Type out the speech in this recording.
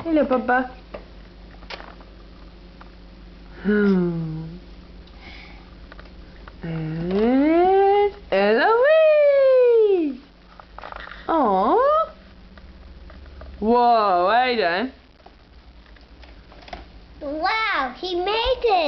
Hello, Papa. And Eloise! Oh! Whoa, Aiden. Wow, he made it!